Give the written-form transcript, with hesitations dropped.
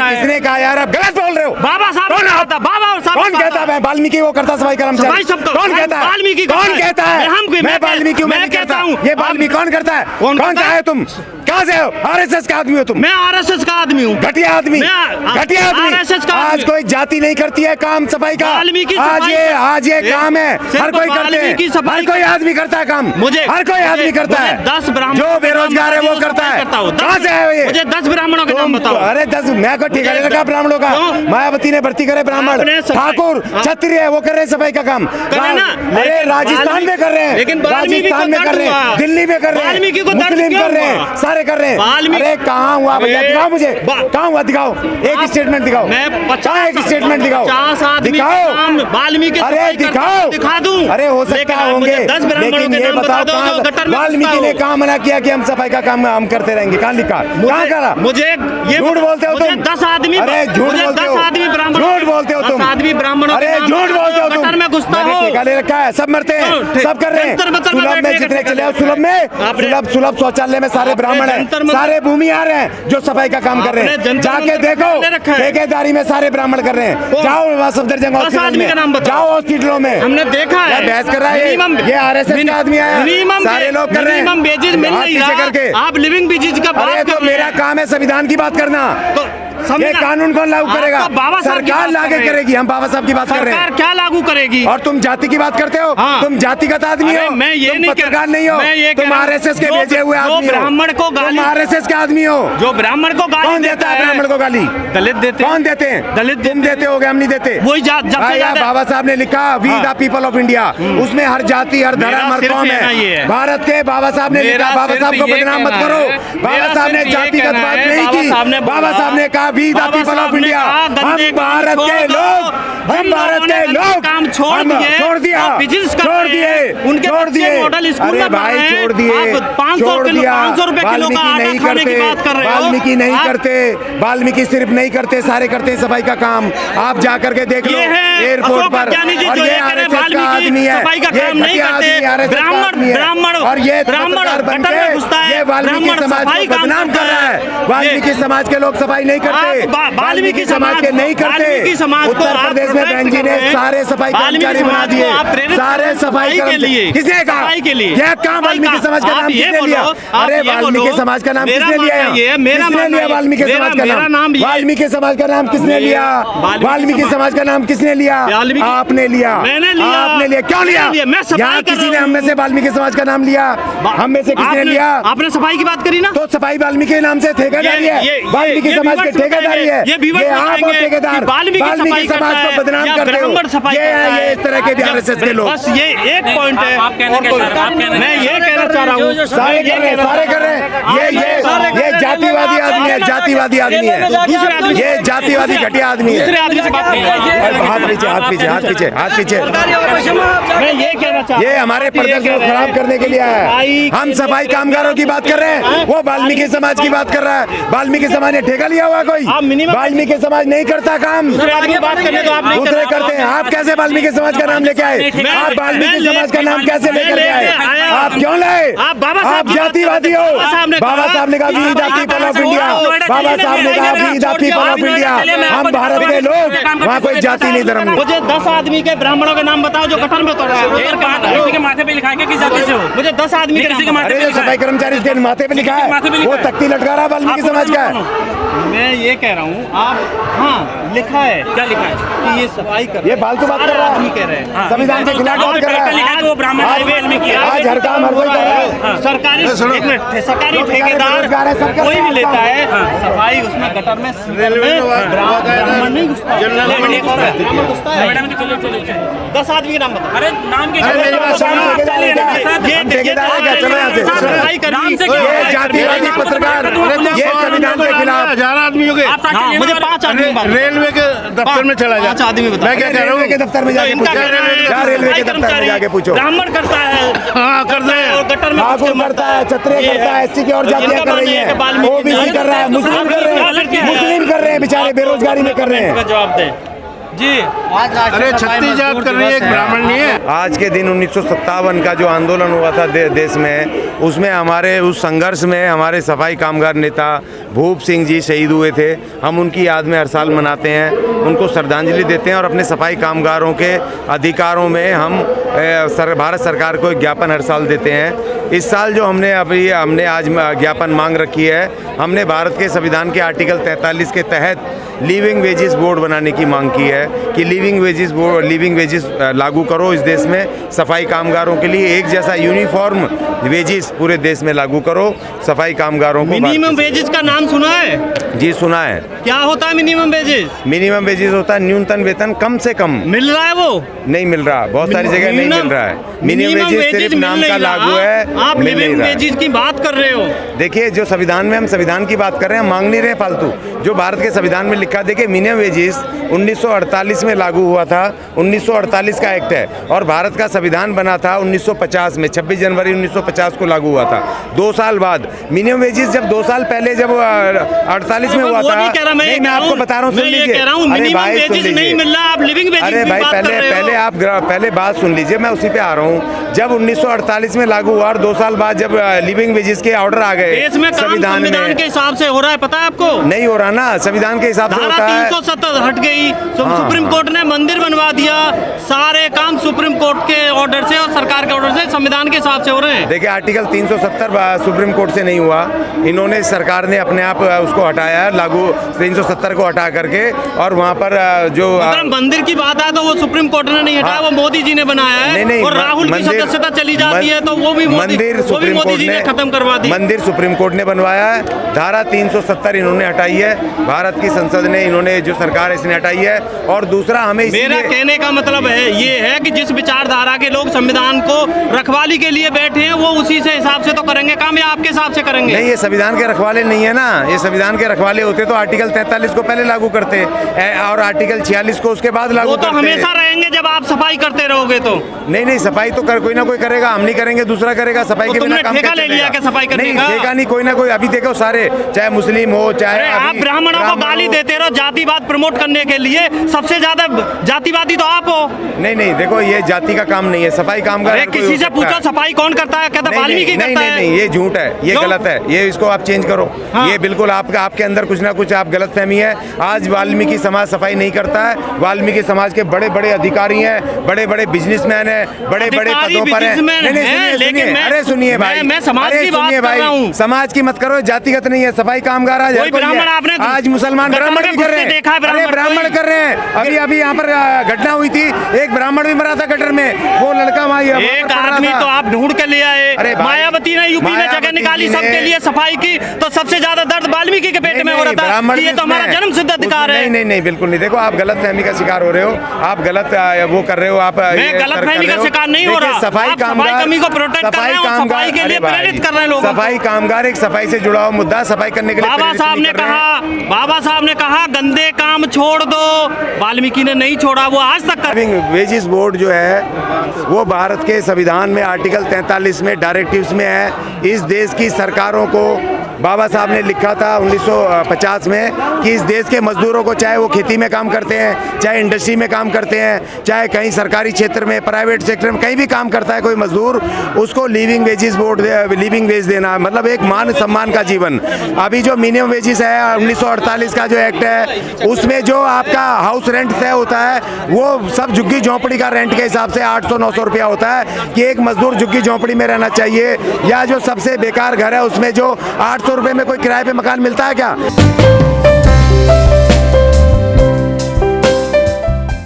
रहा है। किसने कहा यार, आप गलत बोल रहे हो। बाबा साहब कौन कहता, बाबा साहब कौन कहता है वाल्मीकि वो करता सफाई कर्मचारी? कौन कहता है? वाल्मीकि कौन कहता है? मैं वाल्मीकि मैं नहीं करता हूँ। ये वाल्मीकि कौन करता है? कौन है तुम? कहाँ से हो? आरएसएस का आदमी हो तुम? मैं आरएसएस का आदमी हूँ। घटिया आदमी, घटिया आदमी। आज कोई जाति नहीं करती है काम सफाई का। आज ये काम है, हर कोई करते हैं, हर कोई आदमी करता है काम। हर कोई आदमी करता है, 10 ब्राह्मण जो बेरोजगार है वो करता है। कहाँ से है ये? मुझे 10 ब्राह्मणों के नाम बताओ। अरे 10 मैं को ठिकाने लगा ब्राह्मणों का। मायावती ने भर्ती करे ब्राह्मण, ठाकुर क्षत्रिय वो कर रहे हैं सफाई का काम। अरे राजस्थान में कर रहे हैं, राजस्थान में कर रहे हैं, दिल्ली में कर रहे हैं, मुस्लिम कर रहे हैं, सारे कर रहे हैं। अरे कहाँ हुआ भैया, दिखाओ मुझे, कहाँ हुआ दिखाओ, एक स्टेटमेंट दिखाओ। कहाँ एक स्टेटमेंट दिखाओ, दिखाओ। वाल्मीकि अरे दिखाओ, दिखा दूं। अरे हो सकता होंगे, लेकिन ये बताओ वाल्मीकि ने कहाँ मना किया कि हम सफाई का काम हम करते रहेंगे? कहाँ लिखा, कहाँ करा? मुझे ये झूठ बोलते हो तुम। 10 आदमी, अरे झूठ बोलते हो, 10 आदमी ब्राह्मण, झूठ बोलते हो तुम। आदमी ब्राह्मणों, अरे झूठ बोलते हो तुम। गटर में घुसता हो, ठेका ले रखा है, सब मरते हैं, सब कर रहे हैं। सुलभ में जितने चले आओ, सुलभ में सुलभ शौचालय में सारे ब्राह्मण हैं, सारे भूमिहार हैं जो सफाई का काम कर रहे हैं। जाके देखो, ठेकेदारी में सारे ब्राह्मण कर रहे हैं। जाओ सफदरजंग हॉस्पिटल में, जाओ हॉस्पिटलों में, हमने देखा है। बहस कर रहा है ये आरएसएस का आदमी आया, सारे लोग कर रहे हैं मिनिमम वेजेस मिल नहीं रहा। आप लिविंग वेजेस का बात कर रहे हैं। मेरा काम है संविधान की बात करना। ये कानून कौन लागू करेगा? सरकार लागू करेगी। हम बाबा साहब की बात कर रहे हैं। सरकार क्या लागू करेगी? और तुम जाति की बात करते हो। तुम जातिगत आदमी हो, मैं ये नहीं पत्रकार नहीं हो, तुम आरएसएस के भेजे हुए आदमी हो। ब्राह्मण को गाली, आरएसएस के आदमी हो जो ब्राह्मण को गाली कौन देता है? ब्राह्मण को गाली दलित देते। कौन देते हैं? दलित तुम देते होगे, हम नहीं देते। वही बाबा साहब ने लिखा we the people of India, उसमें हर जाति, हर धर्म, हर कौम है। भारत के बाबा साहब ने लिखा, बाबा साहब को बदनाम मत करो। बाबा साहब ने जातिगत बात नहीं की, बाबा साहब ने कहा we the people of India. हम भारत के लोग, हम भारत के लोग काम छोड़ दिए, छोड़ दिया, छोड़ दिए, उनके छोड़ दिए। मॉडल स्कूल अरे में भाई छोड़ दिए, 500 रुपए किलो का आटा खाने की बात कर रहे हो। वाल्मीकि नहीं करते, वाल्मीकि सिर्फ नहीं करते, सारे करते हैं सफाई का काम। आप जा करके देख लो एयरपोर्ट पर, और ये आरएसएस का आदमी है, ये घटिया आदमी आरएसएस का आदमी है, और ये पत्रकार बन के ये वाल्मीकि समाज को बदनाम कर रहा है। वाल्मीकि समाज के लोग सफाई नहीं करते, वाल्मीकि समाज के नहीं करते। उत्तर प्रदेश में बहन जी ने सारे सफाई कर्मचारी बना दिए, सारे सफाई कर्मचारी। किसने कहा यह काम वाल्मीकि समाज का नाम किसने लिया? अरे वाल्मीकि समाज का नाम किसने लिया? किसने लिया वाल्मीकि समाज का नाम? वाल्मीकि समाज का नाम किसने लिया? वाल्मीकि समाज का नाम किसने लिया? आपने लिया, आपने लिया। क्यों लिया? यहाँ किसी ने हम में से वाल्मीकि समाज का नाम लिया? हम में से किसने लिया? आपने सफाई की बात करी ना, तो सफाई वाल्मीकि के नाम से ठेकेदारी है, वाल्मीकि समाज की ठेकेदारी है। ये आप और ठेकेदार वाल्मीकि समाज को बदनाम करते हो। ये इस तरह के आरएसएस के लोग। बस ये एक पॉइंट है, मैं ये कहना चाह रहा हूँ, सारे कर रहे हैं, सारे कर रहे हैं। ये जातिवादी आदमी है, जातिवादी आदमी है, ये जातिवादी घटिया आदमी है। हाथ पीछे, हाथ पीछे, हाथ पीछे, हाथ पीछे। मैं ये कहना चाह, ये हमारे प्रदर्शन को खराब करने के लिए है। हम सफाई कामगारों की बात कर रहे हैं, वो वाल्मीकि समाज की बात कर रहा है। वाल्मीकि समाज ने ठेका लिया हुआ कोई? वाल्मीकि समाज नहीं करता काम, दूसरे करते हैं। आप कैसे वाल्मीकि समाज का नाम लेके आए? आप वाल्मीकि समाज का नाम कैसे लेकर के आए? आप क्यों लाए? आप जातिवादी हो। बाबा साहब ने कहा we the people of India, Baba साहब ने कहा we the people of India. हम भारत के लोग, वहाँ कोई जाति नहीं, धर्म नहीं। मुझे 10 आदमी के ब्राह्मणों के नाम बताओ जो गटर में उतर रहा है। किसी के माथे पे लिखा है किस जाति से हो? मुझे 10 आदमी के माथे पे, सफाई कर्मचारी के माथे पे लिखा है, वो तख्ती लटका रहा है वाल्मीकि समाज का है। मैं ये कह रहा हूँ, आप हाँ लिखा है, क्या लिखा है कि ये सफाई कर, ये फालतू बात कर रहा है, कह रहे हैं संविधान के खिलाफ बात कर रहा है। वो ब्राह्मण आज हर काम हर कोई कर रहा है। सरकारी ठेकेदार कोई भी लेता है सफाई, उसमें गटर में ब्राह्मण नहीं घुसता, ब्राह्मण घुसता है। 10 आदमी के नाम बता। अरे नाम के जातिवादी पत्रकार, ये संविधान के खिलाफ 1000 आदमी हो गए। मुझे 5 आदमी, रेलवे के दफ्तर में चला जा। 5 आदमी बता। मैं क्या कह रहा हूँ, के दफ्तर में जाके पूछो, रेलवे के दफ्तर में जाके पूछो। ब्राह्मण करता है, हाँ करते हैं, गटर में ठाकुर करता है, क्षत्रिय करता है, एससी की और जातियां कर रही हैं, ओबीसी कर रहा है, मुस्लिम कर रहे हैं, मुस्लिम कर रहे हैं, बेचारे बेरोजगारी में कर रहे हैं। जवाब दे। जी आज अरे 36 जात कर रही है, एक ब्राह्मण नहीं है। आज के दिन 1957 का जो आंदोलन हुआ था देश में, उसमें हमारे उस संघर्ष में हमारे सफाई कामगार नेता भूप सिंह जी शहीद हुए थे। हम उनकी याद में हर साल मनाते हैं, उनको श्रद्धांजलि देते हैं और अपने सफाई कामगारों के अधिकारों में हम भारत सरकार को एक ज्ञापन हर साल देते हैं। इस साल जो हमने आज ज्ञापन मांग रखी है, हमने भारत के संविधान के आर्टिकल 43 के तहत लिविंग वेजेस बोर्ड बनाने की मांग की है कि लिविंग वेजेस लागू करो इस देश में। सफाई कामगारों के लिए एक जैसा यूनिफॉर्म वेजेस पूरे देश में लागू करो। सफाई कामगारों को मिनिमम वेजेस का नाम सुना है? जी सुना है। क्या होता है मिनिमम वेजेस? मिनिमम वेजेस होता है न्यूनतम वेतन कम से कम। मिल रहा है वो? नहीं मिल रहा, बहुत सारी जगह नहीं मिल रहा है। मिनिमम वेजेस सिर्फ नाम का लागू है, आप लिविंग वेजेस की बात कर रहे हो। देखिए जो संविधान में, हम संविधान की बात कर रहे हैं, हम मांग नहीं रहे फालतू। जो भारत के संविधान में लिखा, देखिए मिनिमम वेजेस 1948 में लागू हुआ था, 1948 का एक्ट है, और भारत का संविधान बना था 1950 में, 26 जनवरी 1950 को लागू हुआ था। 2 साल बाद मिनिमम वेजेस, जब 2 साल पहले जब 48 में हुआ था, नहीं मैं आपको बता रहा हूँ, सुन लीजिए। अरे भाई सुन लीजिए, नहीं मिल रहा, आप लिविंग वेजेस अरे भाई पहले बात सुन लीजिए, मैं उसी पे आ रहा हूँ। जब 1948 में लागू हुआ और 2 साल बाद जब लिविंग वेजेस के ऑर्डर आ गए संविधान के हिसाब से हो रहा है, पता है आपको? नहीं हो रहा ना, संविधान के हिसाब से होता है। 370 हट गई, सुप्रीम कोर्ट ने मंदिर बनवा दिया, सारे काम सुप्रीम कोर्ट के ऑर्डर से और सरकार के ऑर्डर से संविधान के हिसाब से हो रहे हैं। देखिए आर्टिकल 370 सुप्रीम कोर्ट से नहीं हुआ, इन्होंने, सरकार ने अपने आप उसको हटाया, लागू 370 को हटा करके, और वहाँ पर जो मंदिर की बात है तो वो सुप्रीम कोर्ट ने नहीं हटाया, वो मोदी जी ने बनाया है। नहीं, और राहुल की सदस्यता चली जाती है तो वो भी मोदी जी ने खत्म करवा दी। मंदिर सुप्रीम कोर्ट ने बनवाया है, धारा 370 इन्होंने हटाई है, भारत की संसद ने, इन्होंने जो सरकार है इसने हटाई है। और दूसरा हमें मेरा कहने का मतलब है ये है कि जिस विचारधारा के लोग संविधान को रखवाली के लिए बैठे हैं, वो उसी से हिसाब से तो करेंगे काम, या आपके हिसाब से करेंगे? नहीं, ये संविधान के रखवाले नहीं है ना, ये संविधान के रखवाले होते तो आर्टिकल 43 को पहले लागू करते और आर्टिकल 46 को उसके बाद लागू करते। वो तो हमेशा रहेंगे जब आप सफाई करते रहोगे तो। नहीं, सफाई तो कोई ना कोई करेगा, हम नहीं करेंगे, दूसरा करेगा। सफाई के बिना काम ठेका ले लिया क्या सफाई करने का? ठेका नहीं, कोई ना कोई। अभी देखो सारे, चाहे मुस्लिम हो, चाहे आप ब्राह्मणों को गाली देते रहो जातिवाद प्रमोट करने के लिए, सबसे ज्यादा जातिवादी तो आप हो। नहीं, देखो ये जाति का काम नहीं है, सफाई कामगार। किसी से पूछो सफाई कौन करता है, कहता वाल्मीकि करता है। नहीं, ये झूठ है, ये गलत है, ये इसको आप चेंज करो। ये बिल्कुल आपके अंदर कुछ ना कुछ आप गलतफहमी है। आज वाल्मीकि समाज सफाई नहीं करता है, वाल्मीकि समाज के बड़े बड़े अधिकारी हैं, बड़े बड़े बिजनेसमैन हैं, बड़े बड़े पदों पर हैं। सुनिए, अरे सुनिए भाई, मैं समाज की बात कर रहा हूं। समाज की मत करो, जातिगत नहीं है। सफाई कामगार आज मुसलमान ब्राह्मण भी कर रहे हैं, अरे ब्राह्मण कर रहे हैं। अभी यहाँ पर घटना हुई थी, एक ब्राह्मण भी मरा था गटर में, वो लड़का वहाँ एक आदमी तो आप ढूंढ के ले आए। मायावती ने यूपी में जगह निकाली सबके लिए सफाई की, तो सबसे ज्यादा दर्द वाल्मीकि के पेट में हो रहा था। ये तो हमारा जन्म सिद्ध अधिकार है। नहीं, बिल्कुल नहीं। देखो आप गलतफहमी का शिकार हो रहे हो, आप गलत वो कर रहे हो। आप गलतफहमी का शिकार नहीं हो रहा, सफाई कामगार कमी को प्रोटेक्ट कर रहे हैं और सफाई के लिए प्रेरित कर रहे हैं लोगों को। सफाई कामगार एक सफाई से जुड़ा हुआ मुद्दा, सफाई करने के लिए बाबा साहब ने कहा गंदे काम छोड़ दो, वाल्मीकि ने नहीं छोड़ा, वो आज तक वेजेस बोर्ड जो है वो भारत के संविधान में आर्टिकल 43 में डायरेक्टिव्स में है। इस देश की सरकारों को बाबा साहब ने लिखा था 1950 में कि इस देश के मजदूरों को, चाहे वो खेती में काम करते हैं, चाहे इंडस्ट्री में काम करते हैं, चाहे कहीं सरकारी क्षेत्र में, प्राइवेट सेक्टर में कहीं भी काम करता है कोई मजदूर, उसको लिविंग वेज देना, मतलब एक मान सम्मान का जीवन। अभी जो मिनिमम वेजेस है 1948 का जो एक्ट है, उसमें जो आपका हाउस रेंट तय होता है वो सब झुग्गी झोंपड़ी का रेंट के हिसाब से 800-900 रुपया होता है कि एक मजदूर झुग्गी झोंपड़ी में रहना चाहिए। या जो सबसे बेकार घर है उसमें जो 800 रुपये में कोई किराए पे मकान मिलता है क्या?